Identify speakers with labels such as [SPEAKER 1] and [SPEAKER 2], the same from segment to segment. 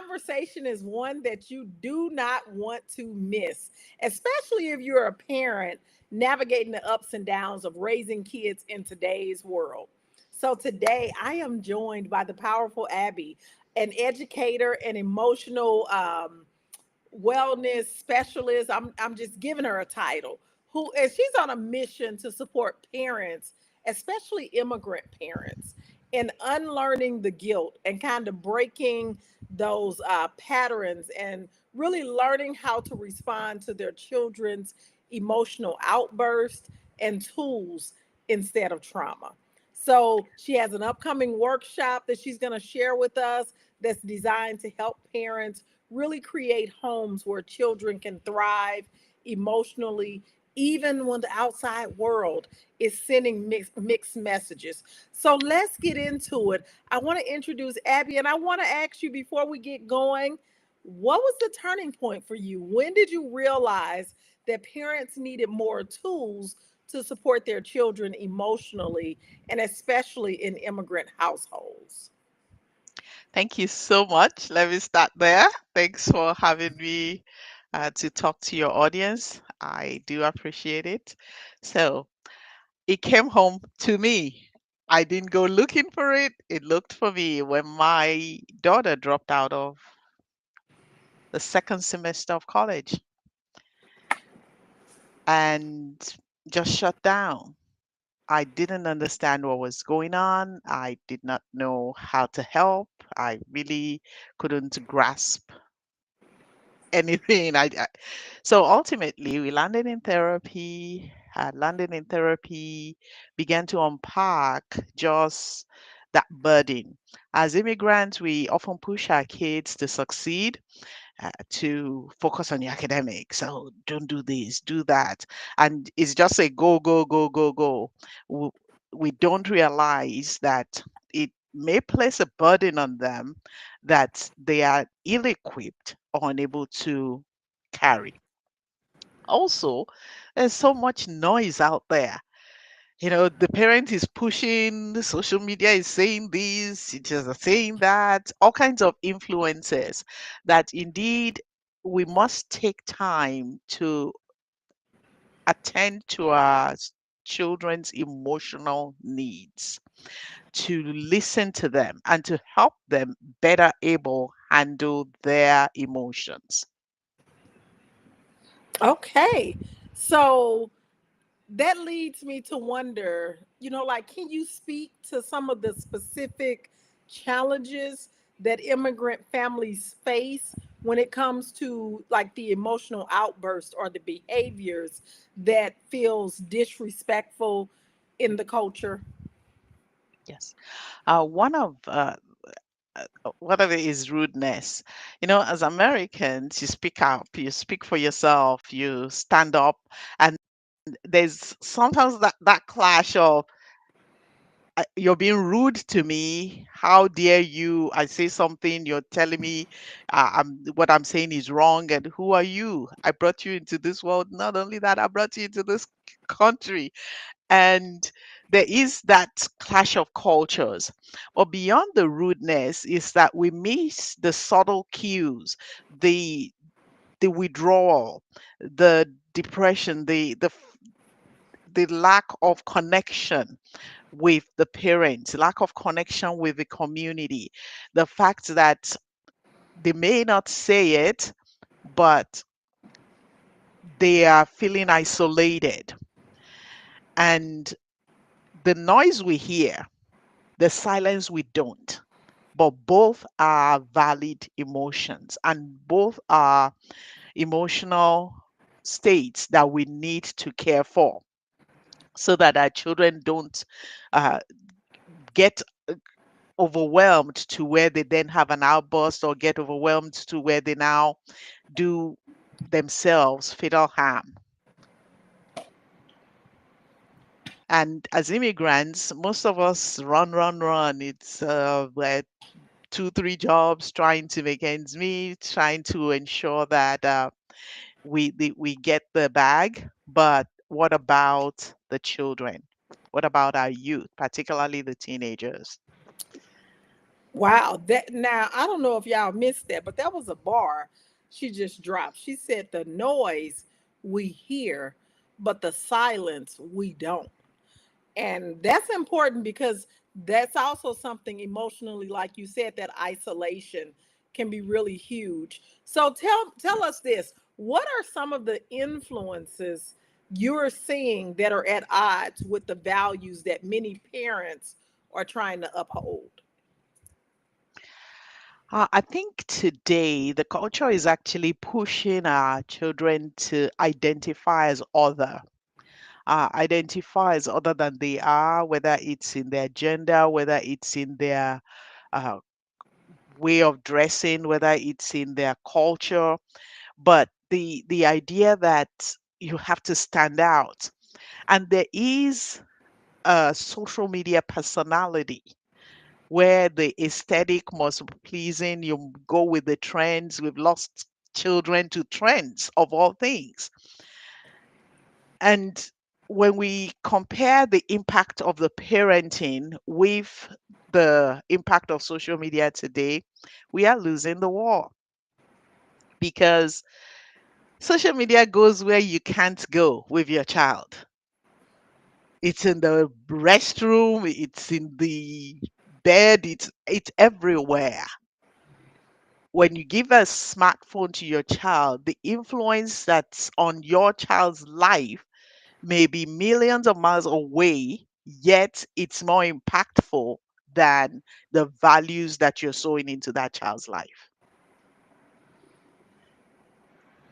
[SPEAKER 1] conversation is one that you do not want to miss, especially if you're a parent navigating the ups and downs of raising kids in today's world. So today I am joined by the powerful Abby, an educator and emotional wellness specialist. I'm just giving her a title. Who and she's on a mission to support parents, especially immigrant parents, in unlearning the guilt and kind of breaking those patterns and really learning how to respond to their children's emotional outbursts and tools instead of trauma. So she has an upcoming workshop that she's going to share with us that's designed to help parents really create homes where children can thrive emotionally, even when the outside world is sending mixed messages. So let's get into it. I want to introduce Abby, and I want to ask you before we get going, what was the turning point for you? When did you realize that parents needed more tools to support their children emotionally, and especially in immigrant households?
[SPEAKER 2] Thank you so much. Let me start there. Thanks for having me to talk to your audience. I do appreciate it. So it came home to me. I didn't go looking for it. It looked for me when my daughter dropped out of the second semester of college and just shut down. I didn't understand what was going on. I did not know how to help. I really couldn't grasp anything. So ultimately, we landed in therapy. Landed in therapy, began to unpack just that burden. As immigrants, we often push our kids to succeed, to focus on the academics. So don't do this, do that, and it's just a go, go, go, go, go. W- We don't realize that it may place a burden on them that they are ill-equipped or unable to carry. Also, there's so much noise out there. The parent is pushing, the social media is saying this, teachers are saying that, all kinds of influences that indeed we must take time to attend to our children's emotional needs, to listen to them and to help them better able handle their emotions.
[SPEAKER 1] Okay. So that leads me to wonder, like, can you speak to some of the specific challenges that immigrant families face when it comes to like the emotional outburst or the behaviors that feels disrespectful in the culture?
[SPEAKER 2] Yes. One of it is rudeness. As Americans, you speak up, you speak for yourself, you stand up, and there's sometimes that clash of you're being rude to me. How dare you? I say something, you're telling me what I'm saying is wrong, and who are you? I brought you into this world. Not only that, I brought you into this country, and there is that clash of cultures. But beyond the rudeness is that we miss the subtle cues, the withdrawal, the depression, the lack of connection with the parents, lack of connection with the community, the fact that they may not say it, but they are feeling isolated, and the noise we hear, the silence we don't. But both are valid emotions and both are emotional states that we need to care for so that our children don't uh, get overwhelmed to where they then have an outburst or get overwhelmed to where they now do themselves fatal harm. And as immigrants, most of us run, run, run. It's we're two, three jobs, trying to make ends meet, trying to ensure that we get the bag. But what about the children? What about our youth, particularly the teenagers?
[SPEAKER 1] Wow. That now I don't know if y'all missed that, but that was a bar she just dropped. She said the noise we hear, but the silence we don't. And that's important because that's also something emotionally, like you said, that isolation can be really huge. So tell us this. What are some of the influences you're seeing that are at odds with the values that many parents are trying to uphold?
[SPEAKER 2] I think today the culture is actually pushing our children to identify as other than they are, whether it's in their gender, whether it's in their uh, way of dressing, whether it's in their culture. But the idea that you have to stand out, and there is a social media personality where the aesthetic must be pleasing. You go with the trends. We've lost children to trends of all things. And when we compare the impact of the parenting with the impact of social media today, we are losing the war because social media goes where you can't go with your child. It's in the restroom, it's in the bed, it's everywhere. When you give a smartphone to your child, the influence that's on your child's life may be millions of miles away, yet it's more impactful than the values that you're sowing into that child's life.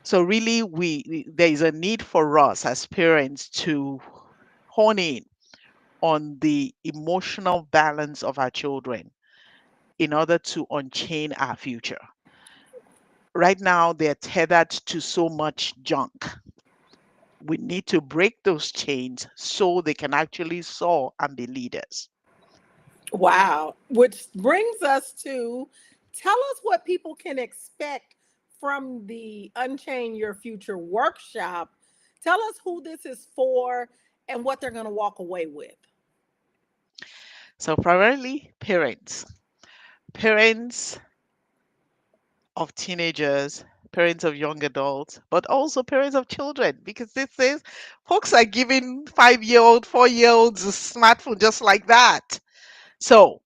[SPEAKER 2] So really there is a need for us as parents to hone in on the emotional balance of our children in order to unchain our future. Right now, they're tethered to so much junk. We need to break those chains so they can actually soar and be leaders.
[SPEAKER 1] Wow. Which brings us to tell us what people can expect from the Unchain Your Future workshop. Tell us who this is for and what they're going to walk away with.
[SPEAKER 2] So, primarily parents of teenagers, parents of young adults, but also parents of children, because this is folks are giving 5-year-old, 4-year olds a smartphone just like that. So,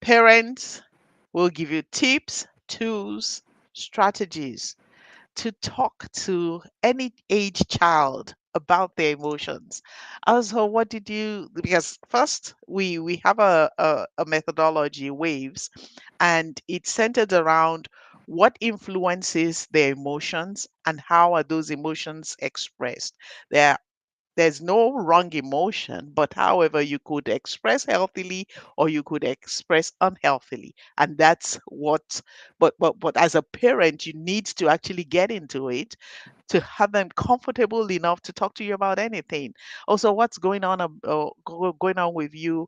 [SPEAKER 2] parents will give you tips, tools, strategies to talk to any age child about their emotions. Also, what did you, because first we have a methodology, waves, and it's centered around what influences their emotions and how are those emotions expressed. There there's no wrong emotion, but however, you could express healthily or you could express unhealthily. And that's what, but as a parent, you need to actually get into it to have them comfortable enough to talk to you about anything. Also, what's going on, going on with you?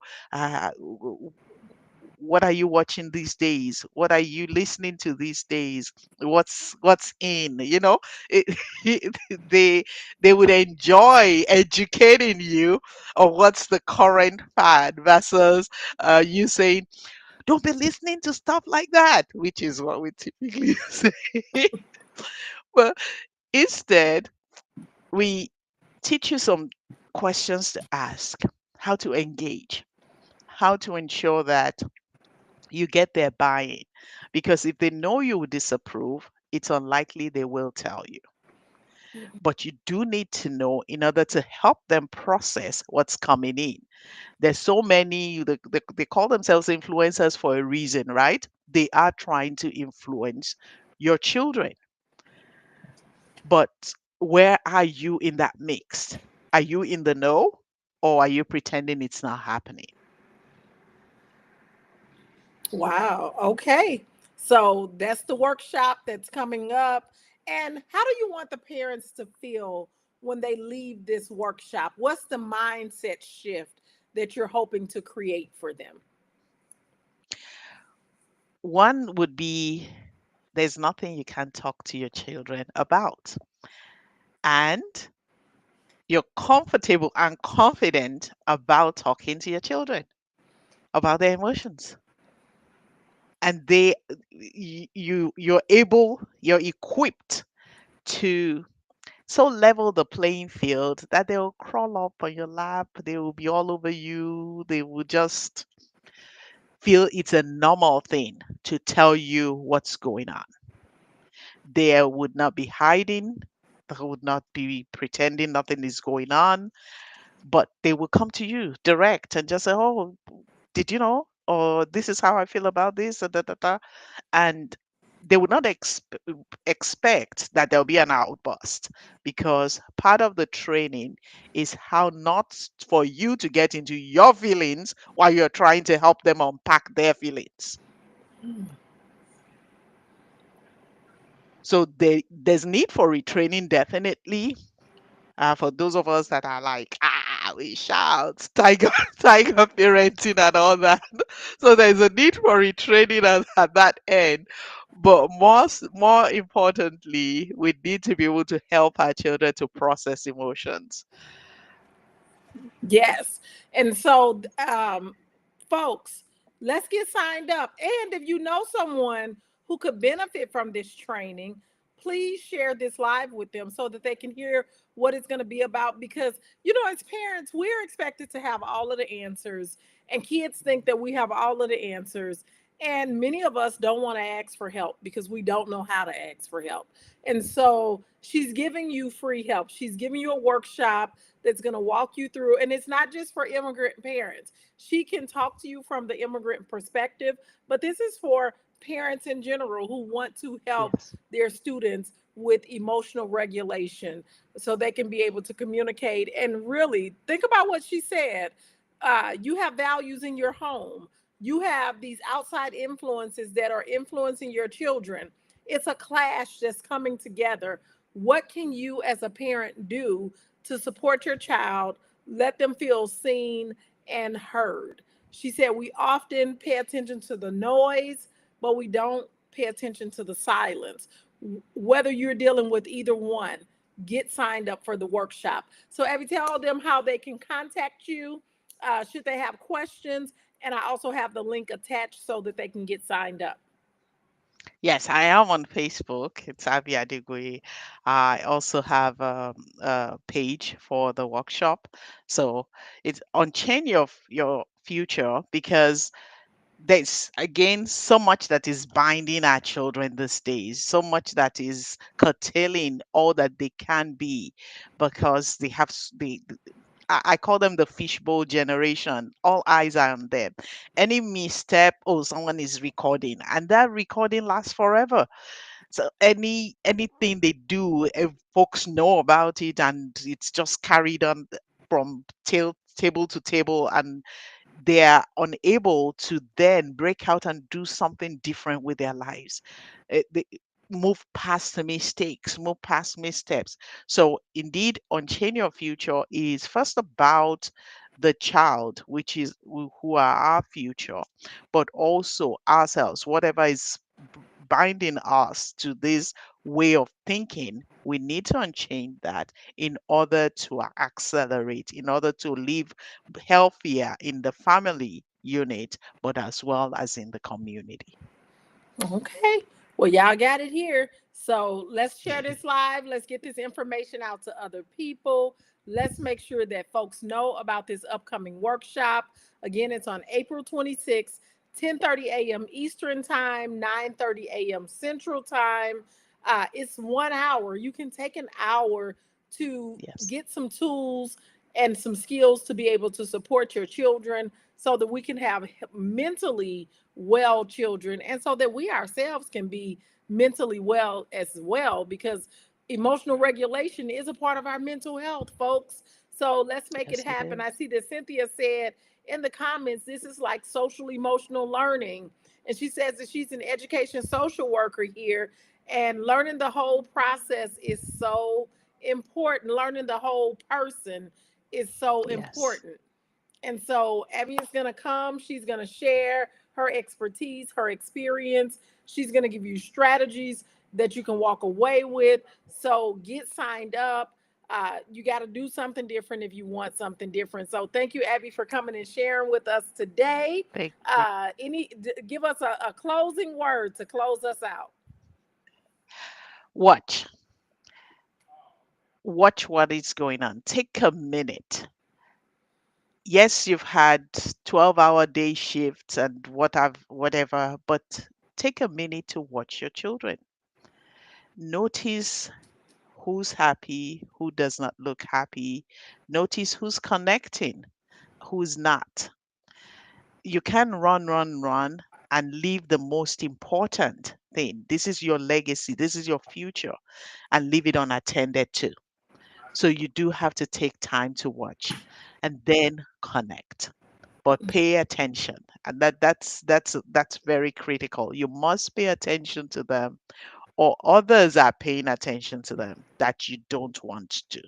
[SPEAKER 2] What are you watching these days? What are you listening to these days? What's in, it, they they would enjoy educating you on what's the current fad versus you saying, don't be listening to stuff like that, which is what we typically say. But instead, we teach you some questions to ask, how to engage, how to ensure that you get their buy-in. Because if they know you will disapprove, it's unlikely they will tell you. But you do need to know in order to help them process what's coming in. There's so many, they call themselves influencers for a reason, right? They are trying to influence your children. But where are you in that mix? Are you in the know or are you pretending it's not happening?
[SPEAKER 1] Wow. Okay. So that's the workshop that's coming up. And how do you want the parents to feel when they leave this workshop? What's the mindset shift that you're hoping to create for them?
[SPEAKER 2] One would be there's nothing you can't talk to your children about. And you're comfortable and confident about talking to your children about their emotions. and you're equipped to so level the playing field that they'll crawl up on your lap, they will be all over you, they will just feel it's a normal thing to tell you what's going on. They would not be hiding, they would not be pretending nothing is going on, but they will come to you direct and just say, "Oh, did you know?" Or "This is how I feel about this." Da, da, da, da. And they would not expect that there'll be an outburst, because part of the training is how not for you to get into your feelings while you're trying to help them unpack their feelings. So there's need for retraining, definitely. For those of us that are like, we shout, tiger, tiger parenting and all that. So there's a need for retraining at that end. But more importantly, we need to be able to help our children to process emotions.
[SPEAKER 1] Yes. And so, folks, let's get signed up. And if you know someone who could benefit from this training, please share this live with them so that they can hear what it's going to be about. Because, as parents, we're expected to have all of the answers, and kids think that we have all of the answers. And many of us don't want to ask for help because we don't know how to ask for help. And so she's giving you free help. She's giving you a workshop that's going to walk you through. And it's not just for immigrant parents. She can talk to you from the immigrant perspective, but this is for parents in general who want to help
[SPEAKER 2] Yes.
[SPEAKER 1] their students with emotional regulation so they can be able to communicate and really think about what she said. You have values in your home. You have these outside influences that are influencing your children. It's a clash that's coming together. What can you as a parent do to support your child, let them feel seen and heard? She said, we often pay attention to the noise, but we don't pay attention to the silence. Whether you're dealing with either one, get signed up for the workshop. So, Abby, tell them how they can contact you, should they have questions. And I also have the link attached so that they can get signed up.
[SPEAKER 2] Yes, I am on Facebook. It's Abby Adegoye. I also have a page for the workshop. So it's Unchain your future, because there's again so much that is binding our children these days, so much that is curtailing all that they can be, because they have I call them the fishbowl generation. All eyes are on them. Any misstep, oh, someone is recording, and that recording lasts forever. So anything they do, folks know about it, and it's just carried on from table to table, and they are unable to then break out and do something different with their lives. They move past the mistakes, move past missteps. So, indeed, Unchain Your Future is first about the child, which is who are our future, but also ourselves, whatever is binding us to this way of thinking. We need to unchain that in order to accelerate, in order to live healthier in the family unit, but as well as in the community.
[SPEAKER 1] Okay. Well, y'all got it here. So let's share this live. Let's get this information out to other people. Let's make sure that folks know about this upcoming workshop. Again, it's on April 26th, 10:30 a.m. Eastern Time, 9:30 a.m. Central Time. It's 1 hour. You can take an hour to
[SPEAKER 2] Yes,
[SPEAKER 1] get some tools and some skills to be able to support your children so that we can have mentally well children, and so that we ourselves can be mentally well as well, because emotional regulation is a part of our mental health, folks. So let's make it
[SPEAKER 2] yes, it
[SPEAKER 1] happen. I
[SPEAKER 2] is.
[SPEAKER 1] see that Cynthia said in the comments, this is like social emotional learning. And she says that she's an education social worker here, and learning the whole process is so important. Learning the whole person is so
[SPEAKER 2] Yes,
[SPEAKER 1] important. And so Abby is going to come. She's going to share her expertise, her experience. She's going to give you strategies that you can walk away with. So get signed up. You got to do something different if you want something different. So thank you, Abby, for coming and sharing with us today.
[SPEAKER 2] Thank you.
[SPEAKER 1] Give us a closing word to close us out.
[SPEAKER 2] Watch. Watch what is going on. Take a minute. Yes, you've had 12-hour day shifts and whatever, but take a minute to watch your children. Notice who's happy, who does not look happy. Notice who's connecting, who's not. You can run, and leave the most important thing. This is your legacy, this is your future, and leave it unattended to. So you do have to take time to watch and then connect. But pay attention. And that's very critical. You must pay attention to them, or others are paying attention to them that you don't want to.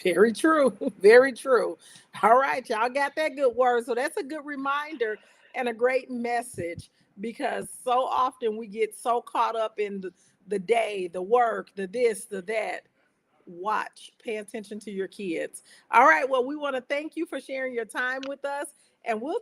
[SPEAKER 1] Very true. Very true. All right, y'all got that good word. So that's a good reminder and a great message, because so often we get so caught up in the day, the work, the this, the that. Watch, pay attention to your kids. All right. Well, we want to thank you for sharing your time with us, and we'll